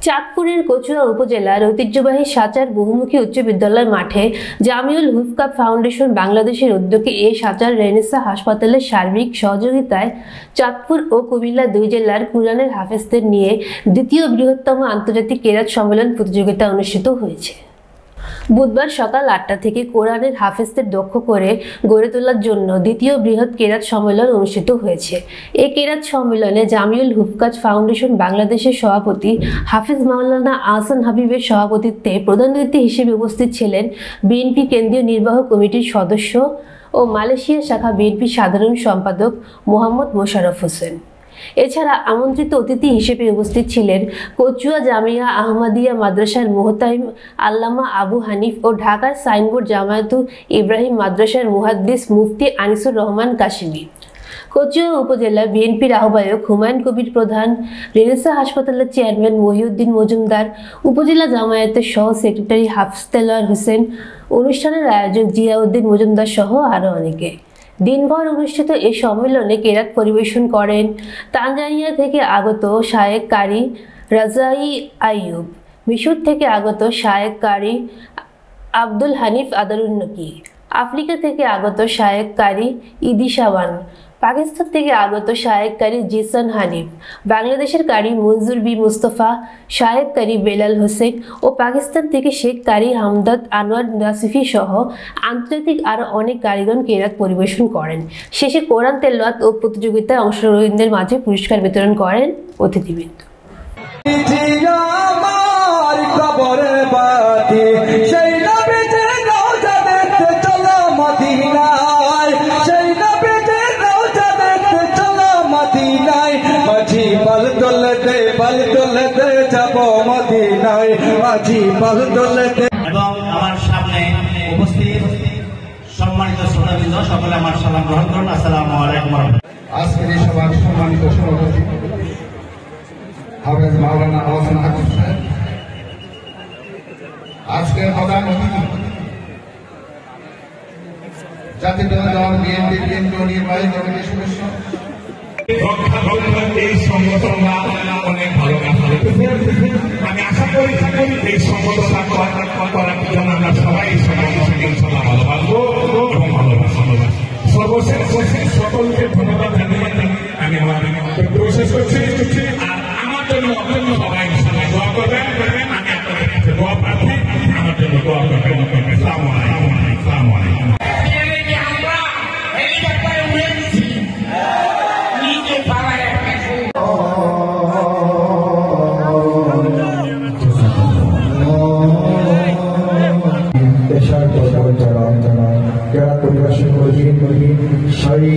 চাঁদপুরের কচুয়া উপজেলার ঐতিহ্যবাহী সাচার বহুমুখী উচ্চ বিদ্যালয় মাঠে জামিউল হুফকাপ ফাউন্ডেশন বাংলাদেশের উদ্যোগে এই সাচার রেনেসা হাসপাতালের সার্বিক সহযোগিতায় চাঁদপুর ও কুমিল্লা দুই জেলার কুরআনের হাফেজদের নিয়ে দ্বিতীয় বৃহত্তম আন্তর্জাতিক কেরাত সম্মেলন প্রতিযোগিতা অনুষ্ঠিত হয়েছে। বুধবার সকাল ৮টা থেকে কোরআনের হাফেজদের দক্ষ করে গড়ে তোলার জন্য দ্বিতীয় বৃহৎ কেরাত সম্মেলন অনুষ্ঠিত হয়েছে। এই কেরাত সম্মেলনে জামিউল হুফকাপ ফাউন্ডেশন বাংলাদেশের সভাপতি হাফেজ মাওলানা আহসান হাবিবের সভাপতিত্বে প্রধান অতিথি হিসেবে উপস্থিত ছিলেন বিএনপি কেন্দ্রীয় নির্বাহক কমিটির সদস্য ও মালয়েশিয়া শাখা বিএনপি সাধারণ সম্পাদক মোহাম্মদ মোশাররফ হোসেন। এছাড়া আমন্ত্রিত অতিথি হিসেবে উপস্থিত ছিলেন কচুয়া জামিয়া আহমদিয়া মাদ্রাসার মুহতামিম আল্লামা আবু হানিফ ও ঢাকার সাইনবোর্ড জামায়াতুল ইব্রাহিম মাদ্রাসার মুহাদ্দিস মুফতি আনিসুর রহমান কাশিমি। কচুয়া উপজেলা বিএনপির আহ্বায়ক হুমায়ুন কবির প্রধান, রেনেসা হাসপাতালের চেয়ারম্যান মহিউদ্দিন মজুমদার, উপজেলা জামায়াতের সহ সেক্রেটারি হাফেজ দেলোয়ার হোসেন, অনুষ্ঠানের আয়োজক জিয়াউদ্দিন মজুমদার সহ আরও অনেকে। দিনভর অনুষ্ঠিত এই সম্মেলনে কেরাত পরিবেশন করেন তানজানিয়া থেকে আগত শায়েখ কারি রাজাই আইয়ুব, মিশর থেকে আগত শায়েখ কারি আব্দুল হানিফ আদারুন্নকি, আফ্রিকা থেকে আগত শায়েখ কারি ইদিশাওয়ান, পাকিস্তান থেকে আগত শায়েখ কারি জিসান হানিফ, বাংলাদেশের কারি মঞ্জুর বি মুস্তফা, শায়েখ কারি বেলাল হোসেন ও পাকিস্তান থেকে শেখ কারি হামদাদ আনোয়ার নাসিফি সহ আন্তর্জাতিক আরও অনেক কারিগণ কেরাত পরিবেশন করেন। শেষে কোরআন তেলাওয়াত ও প্রতিযোগিতায় অংশগ্রহণকারীদের মাঝে পুরস্কার বিতরণ করেন অতিথিবৃন্দ। এবং আমার সামনে উপস্থিত সম্মানিত শ্রোতাবৃন্দ, সকলে আমার সালাম গ্রহণ করুন। আসসালামু আলাইকুম। আজকের এই সভার সম্মানিত সভাপতি হাফেজ মাওলানা আহসান হাবিব সাহেব, আজকের প্রধান অতিথি জাতীয় দল বিএনপি কেন্দ্রীয় নির্বাহী কমিটির সদস্য। এই সংগঠনটা অনেক ভালো কাজ করতেছে। আমি আশা করি এই সংগঠনটা করার জন্য আমরা সবাই সংগঠনকে ইনশাআল্লাহ ভালোবাসবো এবং ভালোবাসবো। সর্বশেষ সকলকে ধন্যবাদ জানিয়ে আমি আমার বক্তব্য শেষ করছি। আর আমার জন্য সবাই ইনশাআল্লাহ দোয়া করবেন। আমি আপনাদের কাছে দোয়া প্রার্থী, আমার জন্য দোয়া করবেন। আসসালামু আলাইকুম। আসসালামু আলাইকুম। পেশার পরিচালনা যারা পরিবেশন করি